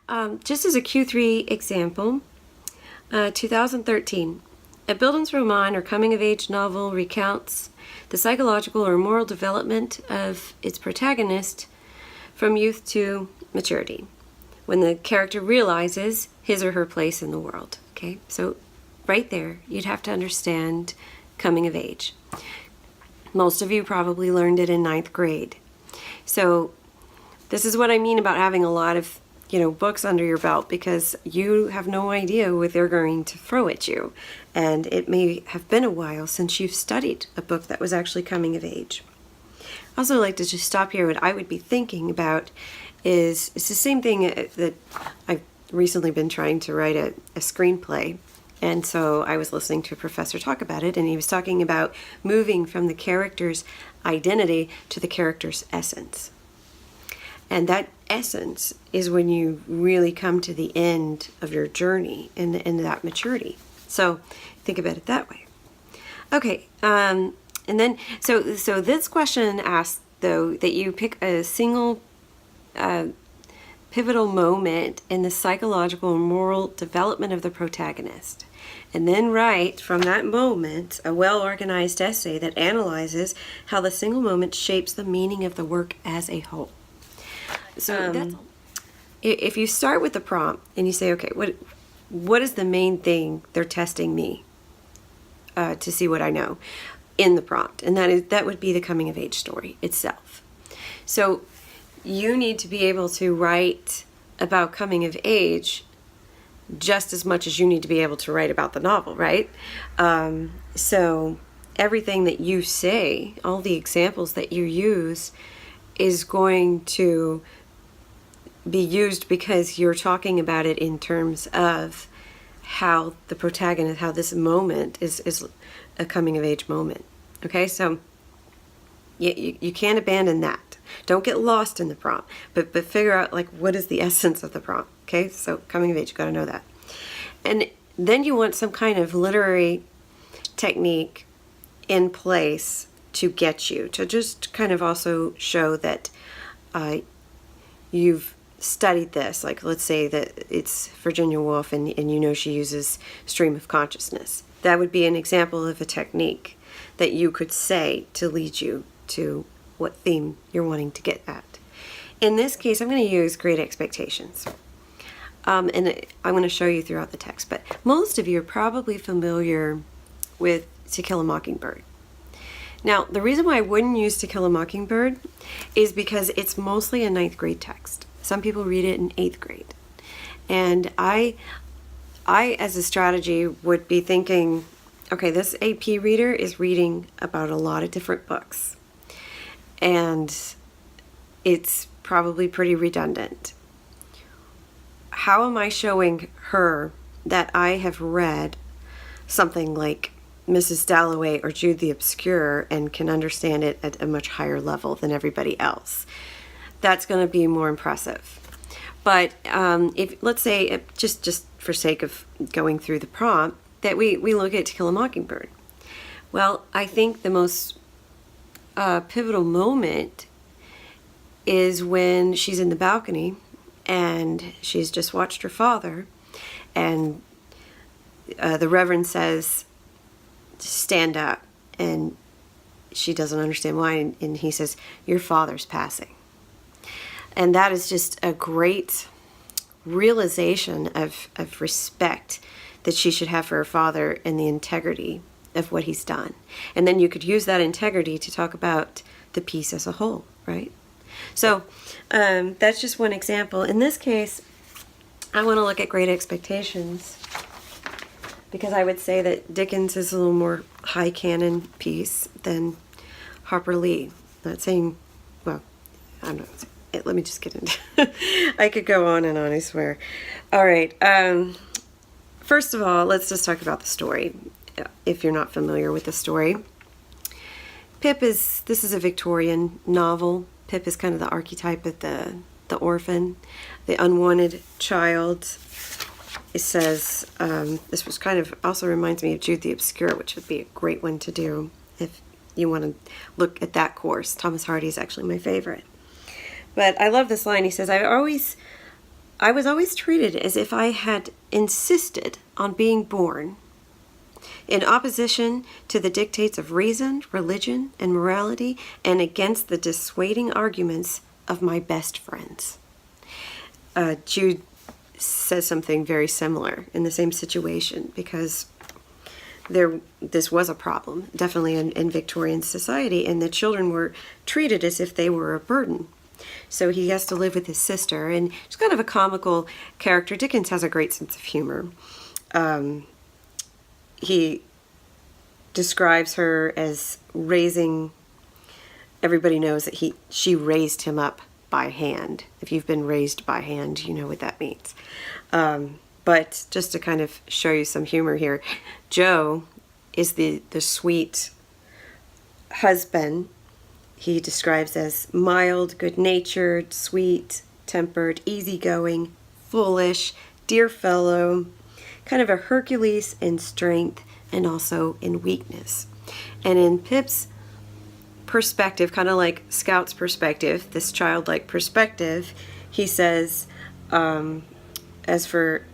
Just as a Q3 example, 2013, a Bildungsroman or coming-of-age novel recounts the psychological or moral development of its protagonist from youth to maturity, when the character realizes his or her place in the world. Okay, so right there, you'd have to understand coming of age. Most of you probably learned it in 9th grade. So this is what I mean about having a lot of books under your belt, because you have no idea what they're going to throw at you. And it may have been a while since you've studied a book that was actually coming of age. I also like to just stop here. What I would be thinking about is, it's the same thing that I've recently been trying to write a screenplay. And so I was listening to a professor talk about it, and he was talking about moving from the character's identity to the character's essence. And that essence is when you really come to the end of your journey and that maturity. So think about it that way. Okay, and then so this question asks, though, that you pick a single pivotal moment in the psychological and moral development of the protagonist, and then write from that moment a well-organized essay that analyzes how the single moment shapes the meaning of the work as a whole. So if you start with the prompt and you say, okay, what is the main thing they're testing me to see what I know in the prompt? And that would be the coming of age story itself. So you need to be able to write about coming of age just as much as you need to be able to write about the novel, right? So everything that you say, all the examples that you use, is going to be used because you're talking about it in terms of how the protagonist, how this moment is a coming of age moment. Okay, so you can't abandon that. Don't get lost in the prompt, but figure out, like, what is the essence of the prompt. Okay, so coming of age, you got to know that. And then you want some kind of literary technique in place to get you to just kind of also show that you've studied this. Like, let's say that it's Virginia Woolf and she uses stream of consciousness. That would be an example of a technique that you could say to lead you to what theme you're wanting to get at. In this case, I'm going to use Great Expectations. And I'm going to show you throughout the text, but most of you are probably familiar with To Kill a Mockingbird. Now, the reason why I wouldn't use To Kill a Mockingbird is because it's mostly a 9th grade text. Some people read it in 8th grade. And I as a strategy would be thinking, okay, this AP reader is reading about a lot of different books. And it's probably pretty redundant. How am I showing her that I have read something like Mrs. Dalloway or Jude the Obscure and can understand it at a much higher level than everybody else? That's going to be more impressive. But if, let's say, just for sake of going through the prompt, that we look at To Kill a Mockingbird. Well, I think the most pivotal moment is when she's in the balcony and she's just watched her father, and the Reverend says, stand up, and she doesn't understand why, and he says, your father's passing. And that is just a great realization of respect that she should have for her father and the integrity of what he's done. And then you could use that integrity to talk about the piece as a whole, right? So that's just one example. In this case, I want to look at Great Expectations, because I would say that Dickens is a little more high canon piece than Harper Lee. Not saying, well, I'm not. Let me just get into I could go on and on, I swear. All right. First of all, let's just talk about the story, if you're not familiar with the story. This is a Victorian novel. Pip is kind of the archetype of the orphan, the unwanted child. It says, this was kind of also reminds me of Jude the Obscure, which would be a great one to do if you want to look at that course. Thomas Hardy is actually my favorite. But I love this line. He says, I always I was always treated as if I had insisted on being born in opposition to the dictates of reason, religion, and morality, and against the dissuading arguments of my best friends. Jude says something very similar in the same situation, because this was a problem, definitely in Victorian society, and the children were treated as if they were a burden. So he has to live with his sister, and she's kind of a comical character. Dickens has a great sense of humor. He describes her as raising, everybody knows that she raised him up by hand. If you've been raised by hand, you know what that means. But just to kind of show you some humor here, Joe is the sweet husband. He describes as mild, good-natured, sweet-tempered, easygoing, foolish, dear fellow, kind of a Hercules in strength and also in weakness. And in Pip's perspective, kind of like Scout's perspective, this childlike perspective, he says, as for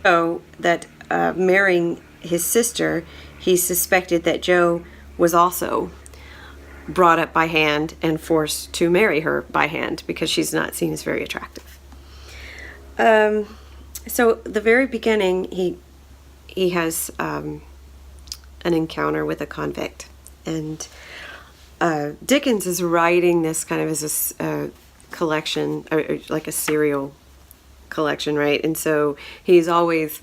that marrying his sister, he suspected that Joe was also brought up by hand and forced to marry her by hand because she's not seen as very attractive. So the very beginning, he has an encounter with a convict, and Dickens is writing this kind of as a collection, or like a serial collection, right? And so he's always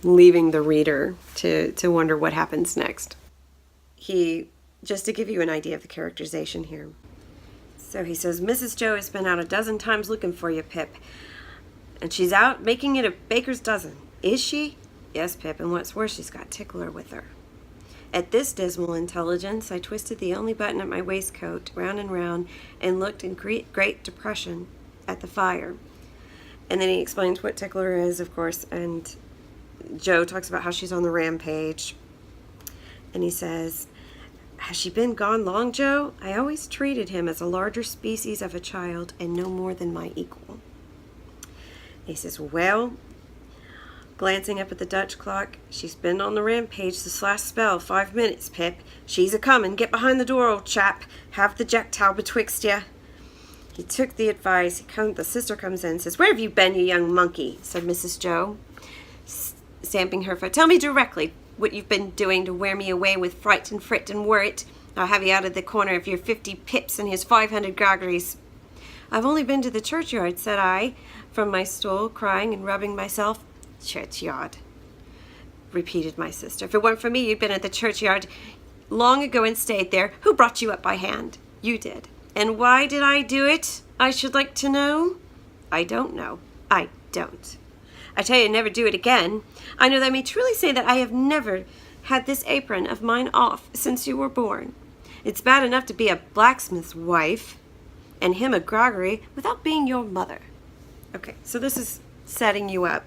leaving the reader to wonder what happens next. Just to give you an idea of the characterization here. So he says, Mrs. Joe has been out a dozen times looking for you, Pip. And she's out making it a baker's dozen. Is she? Yes, Pip, and what's worse, she's got Tickler with her. At this dismal intelligence, I twisted the only button of my waistcoat round and round and looked in great depression at the fire. And then he explains what Tickler is, of course, and Joe talks about how she's on the rampage. And he says, has she been gone long, Joe? I always treated him as a larger species of a child and no more than my equal. He says, well, glancing up at the Dutch clock, she's been on the rampage this last spell, 5 minutes, Pip. She's a-comin'. Get behind the door, old chap. Have the jack-towel betwixt ye. He took the advice. The sister comes in and says, where have you been, you young monkey? Said Mrs. Joe, stamping her foot. Tell me directly what you've been doing to wear me away with fright and frit and worrit. I'll have you out of the corner of your 50 pips and his 500 groggeries. I've only been to the churchyard, said I, from my stool, crying and rubbing myself. Churchyard, repeated my sister. If it weren't for me, you'd been at the churchyard long ago and stayed there. Who brought you up by hand? You did. And why did I do it, I should like to know? I don't know. I don't. I tell you, never do it again. I know that I may truly say that I have never had this apron of mine off since you were born. It's bad enough to be a blacksmith's wife, and him a groggery, without being your mother. Okay, so this is setting you up.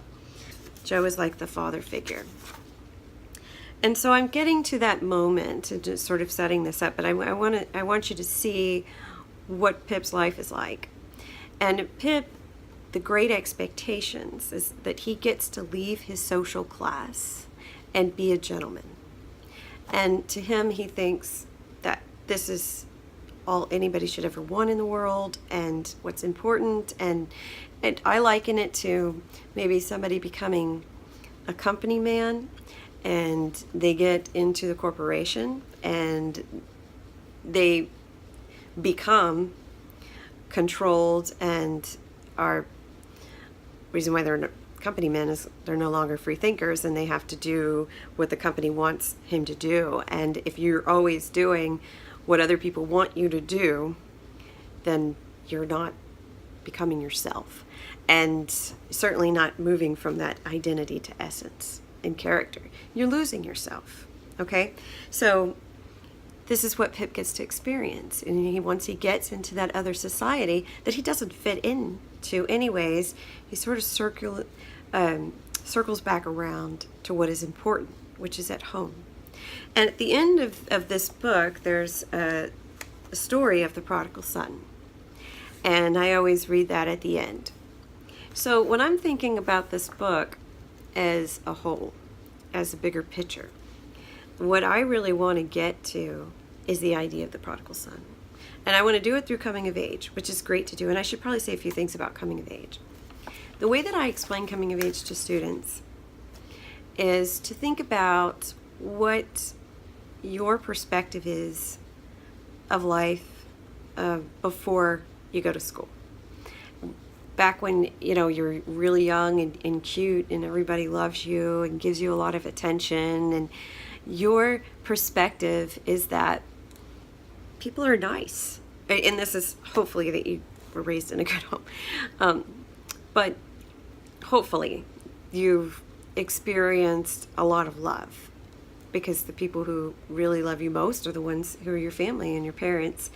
Joe is like the father figure. And so I'm getting to that moment and just sort of setting this up, but I want you to see what Pip's life is like. And Pip, the great expectations is that he gets to leave his social class and be a gentleman. And to him, he thinks that this is all anybody should ever want in the world and what's important. And I liken it to maybe somebody becoming a company man, and they get into the corporation and they become controlled and are reason why they're company men is they're no longer free thinkers and they have to do what the company wants him to do. And if you're always doing what other people want you to do, then you're not becoming yourself, and certainly not moving from that identity to essence and character. You're losing yourself. Okay, so this is what Pip gets to experience, and once he gets into that other society that he doesn't fit into anyways, he sort of circles back around to what is important, which is at home. And at the end of this book, there's a story of the prodigal son, and I always read that at the end. So when I'm thinking about this book as a whole, as a bigger picture, what I really want to get to is the idea of the prodigal son. And I want to do it through coming of age, which is great to do. And I should probably say a few things about coming of age. The way that I explain coming of age to students is to think about what your perspective is of life before you go to school. Back when you're really young and cute and everybody loves you and gives you a lot of attention, and your perspective is that people are nice. And this is hopefully that you were raised in a good home. But hopefully you've experienced a lot of love, because the people who really love you most are the ones who are your family and your parents.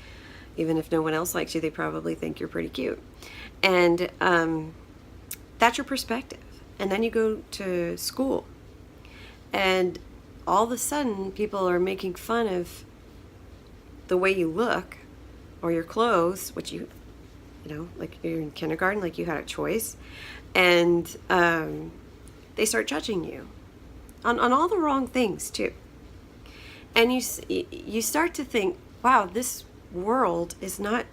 Even if no one else likes you, they probably think you're pretty cute. And that's your perspective. And then you go to school, and all of a sudden people are making fun of the way you look or your clothes, which like you're in kindergarten, like you had a choice. And they start judging you on all the wrong things too. And you start to think, wow, this world is not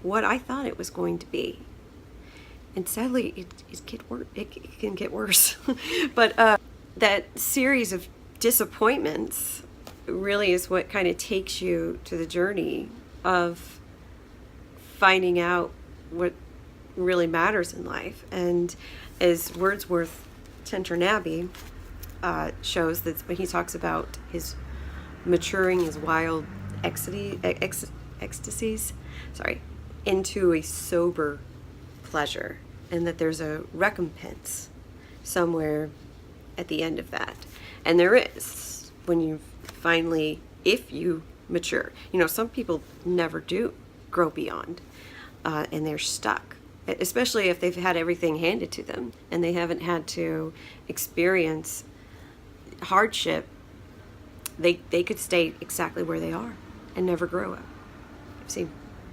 what I thought it was going to be. And sadly, it can get worse. But that series of disappointments really is what kind of takes you to the journey of finding out what really matters in life. And as Wordsworth Tintern Abbey shows, that when he talks about his maturing his wild ecstasies into a sober pleasure, and that there's a recompense somewhere at the end of that. And there is, when you finally, if you mature. Some people never do grow beyond, and they're stuck, especially if they've had everything handed to them and they haven't had to experience hardship. They could stay exactly where they are and never grow up. I've seen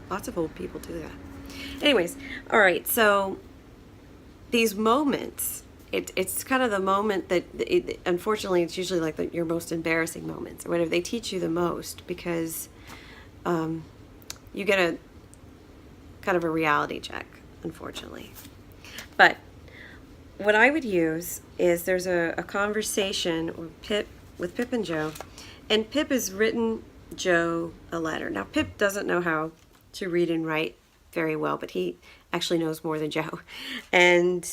lots of old people do that. Anyways, all right, so these moments, it's kind of the moment that, unfortunately, it's usually like your most embarrassing moments or whatever. They teach you the most, because you get a kind of a reality check, unfortunately. But what I would use is, there's a conversation with Pip and Joe, and Pip has written Joe a letter. Now, Pip doesn't know how to read and write very well, but he actually knows more than Joe. And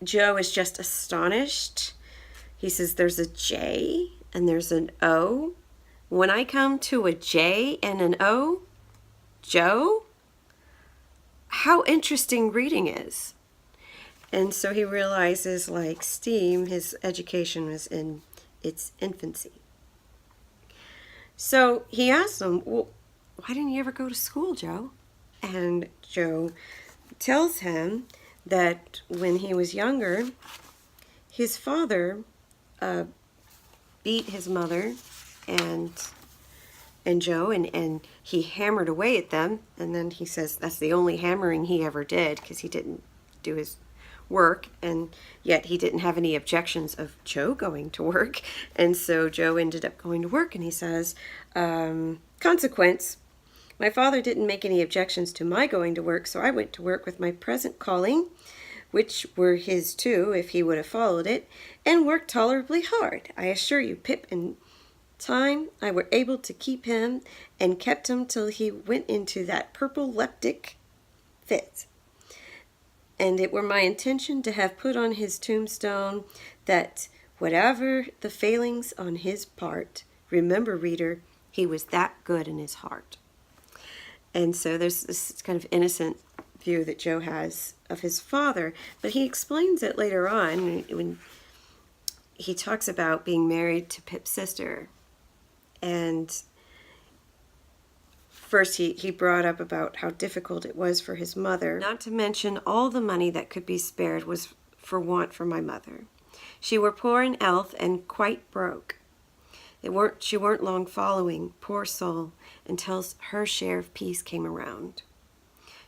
Joe is just astonished. He says, there's a J and there's an O. When I come to a J and an O, Joe, how interesting reading is. And so he realizes, like Steam, his education was in its infancy. So he asks him, well, why didn't you ever go to school, Joe? And Joe tells him that when he was younger, his father beat his mother and Joe, and he hammered away at them. And then he says that's the only hammering he ever did, because he didn't do his work, and yet he didn't have any objections of Joe going to work. And so Joe ended up going to work, and he says, consequence, my father didn't make any objections to my going to work, so I went to work with my present calling, which were his too if he would have followed it, and worked tolerably hard. I assure you, Pip, in time I were able to keep him, and kept him till he went into that purple leptic fit. And it were my intention to have put on his tombstone that whatever the failings on his part, remember, reader, he was that good in his heart. And so there's this kind of innocent view that Joe has of his father, but he explains it later on when he talks about being married to Pip's sister. And first he brought up about how difficult it was for his mother, not to mention all the money that could be spared was for want for my mother. She were poor in health and quite broke. She weren't long following, poor soul, until her share of peace came around.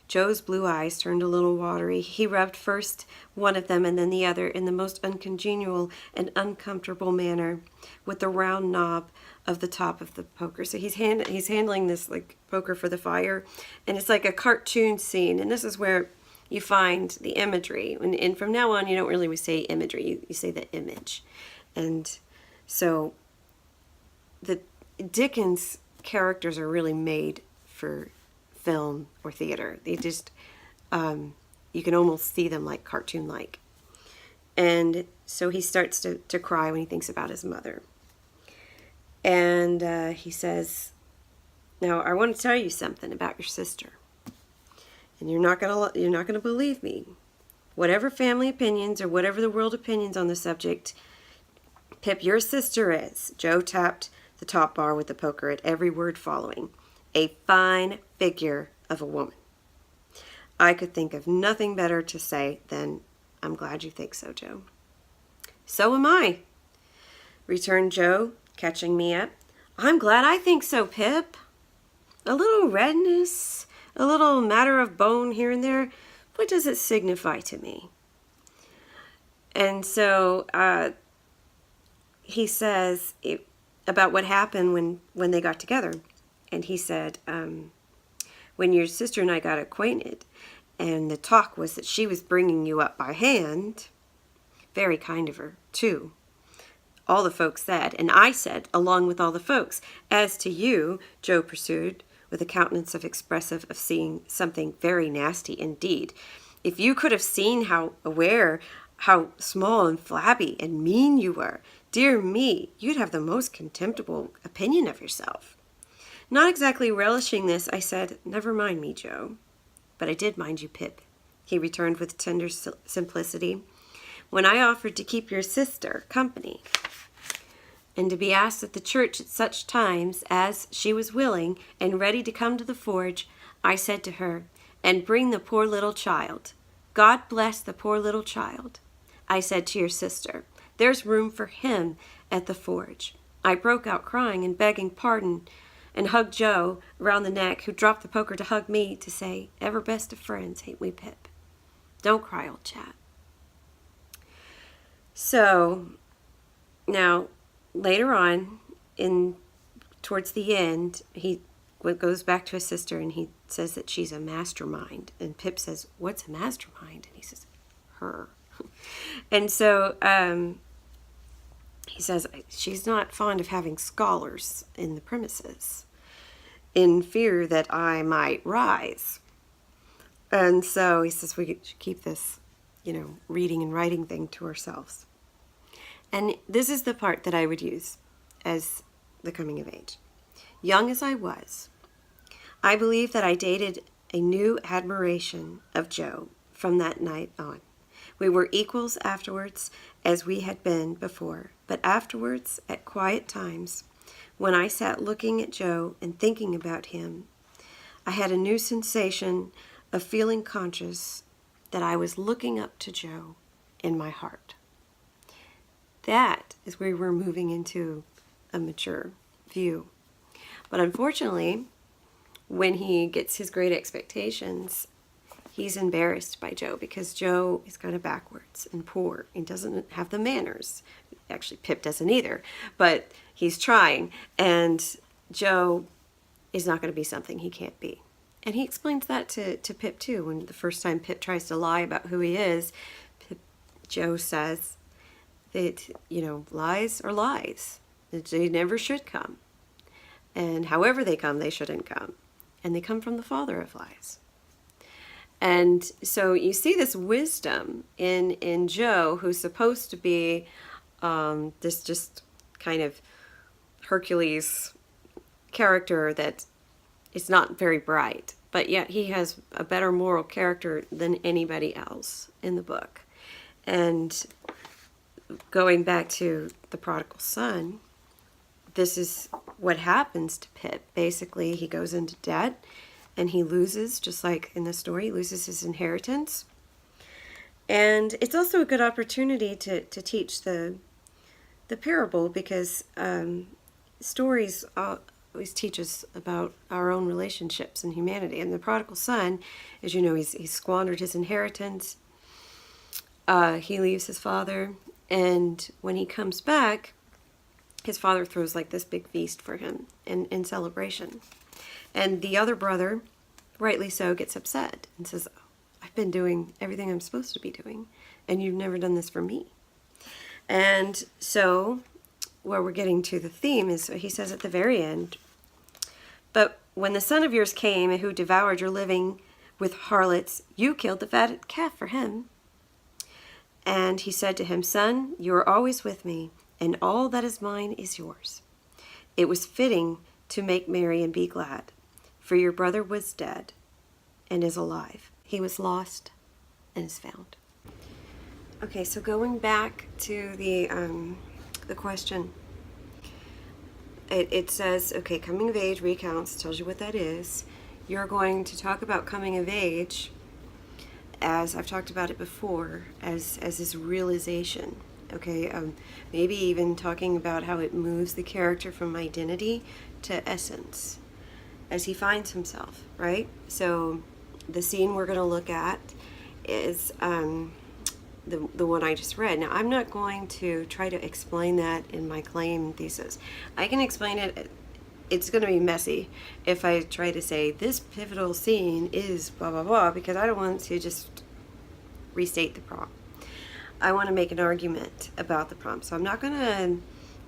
Joe's blue eyes turned a little watery. He rubbed first one of them and then the other in the most uncongenial and uncomfortable manner with the round knob of the top of the poker. So he's handling this like poker for the fire, and it's like a cartoon scene. And this is where you find the imagery. And from now on, you don't really say imagery. You say the image. And so the Dickens characters are really made for film or theater. They just, you can almost see them like cartoon-like. And so he starts to cry when he thinks about his mother. And he says, "Now I want to tell you something about your sister, and you're not gonna believe me. Whatever family opinions or whatever the world opinions on the subject, Pip, your sister is." Joe tapped the top bar with the poker at every word following. "A fine figure of a woman. I could think of nothing better to say than, I'm glad you think so, Joe." "So am I," returned Joe, catching me up. "I'm glad I think so, Pip. A little redness, a little matter of bone here and there, what does it signify to me?" And so he says about what happened when they got together. And he said, when your sister and I got acquainted, and the talk was that she was bringing you up by hand, very kind of her, too. All the folks said, and I said, along with all the folks, "As to you," Joe pursued, with a countenance expressive of seeing something very nasty indeed, "if you could have seen how small and flabby and mean you were, dear me, you'd have the most contemptible opinion of yourself." Not exactly relishing this, I said, "Never mind me, Joe." "But I did mind you, Pip," he returned with tender simplicity. "When I offered to keep your sister company, and to be asked at the church at such times as she was willing and ready to come to the forge, I said to her, 'And bring the poor little child. God bless the poor little child.' I said to your sister, 'There's room for him at the forge.' I broke out crying and begging pardon, and hugged Joe around the neck, who dropped the poker to hug me, to say, 'Ever best of friends, ain't we, Pip? Don't cry, old chap.'" So now later on, towards the end, he goes back to his sister and he says that she's a mastermind. And Pip says, "What's a mastermind?" And he says, "Her." And so he says, "She's not fond of having scholars in the premises, in fear that I might rise." And so he says we should keep this, reading and writing thing to ourselves. And this is the part that I would use as the coming of age. Young as I was, I believe that I dated a new admiration of Joe from that night on. We were equals afterwards, as we had been before, but afterwards, at quiet times, when I sat looking at Joe and thinking about him, I had a new sensation of feeling conscious that I was looking up to Joe in my heart. That is where we're moving into a mature view. But unfortunately, when he gets his great expectations, he's embarrassed by Joe, because Joe is kind of backwards and poor. He doesn't have the manners. Actually, Pip doesn't either, but he's trying. And Joe is not going to be something he can't be. And he explains that to Pip too. When the first time Pip tries to lie about who he is, Joe says that, lies are lies. That they never should come. And however they come, they shouldn't come. And they come from the father of lies. And so you see this wisdom in Joe, who's supposed to be this just kind of Hercules character that is not very bright, but yet he has a better moral character than anybody else in the book. And going back to the prodigal son, this is what happens to Pip. Basically, he goes into debt and he loses, just like in the story, he loses his inheritance. And it's also a good opportunity to teach the parable, because stories always teaches about our own relationships and humanity. And the prodigal son, as you know, he's squandered his inheritance. He leaves his father, and when he comes back, his father throws like this big feast for him in celebration. And the other brother, rightly so, gets upset and says, I've been doing everything I'm supposed to be doing, and you've never done this for me. And so where we're getting to the theme is, he says at the very end, but when the son of yours came who devoured your living with harlots, you killed the fatted calf for him. And he said to him, son, you are always with me, and all that is mine is yours. It was fitting to make merry and be glad, for your brother was dead and is alive. He was lost and is found. Okay, so going back to the question, it says, okay, coming of age recounts, tells you what that is. You're going to talk about coming of age, as I've talked about it before, as this realization. Okay, maybe even talking about how it moves the character from identity to essence as he finds himself, right? So the scene we're going to look at is the one I just read. Now, I'm not going to try to explain that in my claim thesis. I can explain it. It's going to be messy if I try to say this pivotal scene is blah, blah, blah, because I don't want to just restate the prompt. I want to make an argument about the prompt. So I'm not going to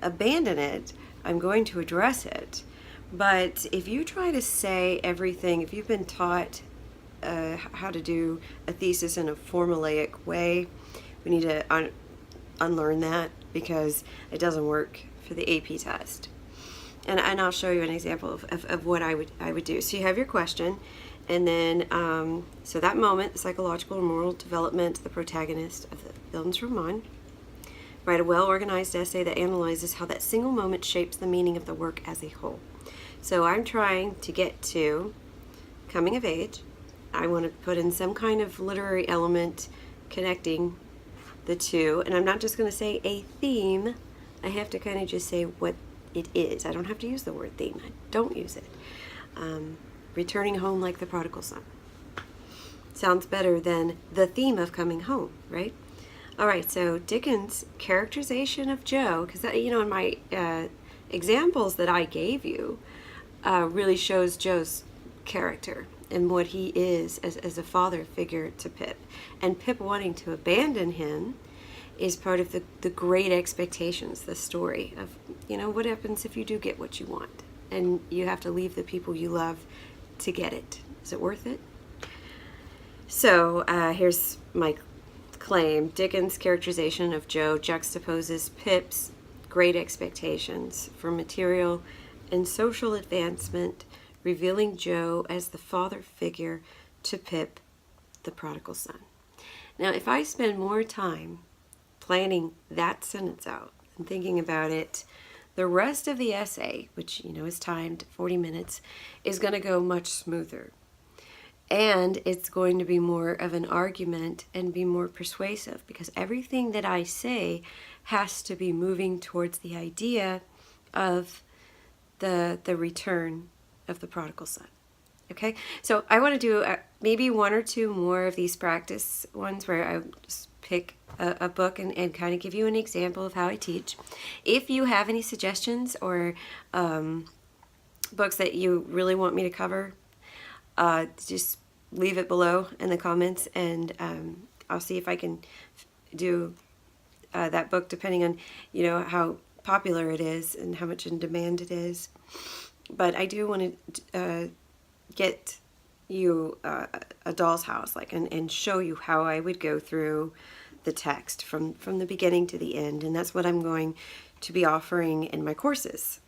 abandon it. I'm going to address it. But if you try to say everything, if you've been taught how to do a thesis in a formulaic way, we need to unlearn that, because it doesn't work for the AP test. And I'll show you an example of what I would do. So you have your question, and then so that moment, the psychological and moral development, the protagonist of the Bildungsroman. Write a well-organized essay that analyzes how that single moment shapes the meaning of the work as a whole. So I'm trying to get to coming of age. I want to put in some kind of literary element connecting the two, and I'm not just going to say a theme. I have to kind of just say what it is. I don't have to use the word theme. I don't use it. Returning home like the prodigal son. Sounds better than the theme of coming home, right? All right, so Dickens' characterization of Joe, because in my examples that I gave you, really shows Joe's character and what he is as a father figure to Pip. And Pip wanting to abandon him is part of the great expectations, the story of, what happens if you do get what you want and you have to leave the people you love to get it. Is it worth it? So here's my claim. Dickens' characterization of Joe juxtaposes Pip's great expectations for material and social advancement, revealing Joe as the father figure to Pip, the prodigal son. Now, if I spend more time planning that sentence out and thinking about it, the rest of the essay, which is timed 40 minutes, is going to go much smoother. And it's going to be more of an argument and be more persuasive, because everything that I say has to be moving towards the idea of the return of the prodigal son. Okay, so I want to do maybe one or two more of these practice ones where I just pick a book and kind of give you an example of how I teach. If you have any suggestions or books that you really want me to cover, just leave it below in the comments, and I'll see if I can do that book depending on how popular it is and how much in demand it is. But I do want to get you a doll's house, and show you how I would go through the text from the beginning to the end, and that's what I'm going to be offering in my courses,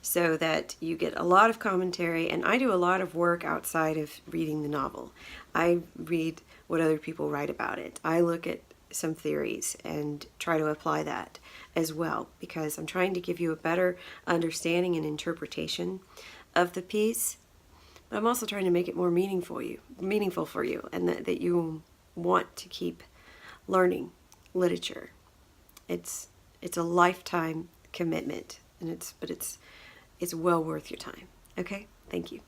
so that you get a lot of commentary. And I do a lot of work outside of reading the novel. I read what other people write about it. I look at some theories and try to apply that as well, because I'm trying to give you a better understanding and interpretation of the piece, but I'm also trying to make it more meaningful for you, and that you want to keep learning literature. It's a lifetime commitment, and it's It's well worth your time. Okay? Thank you.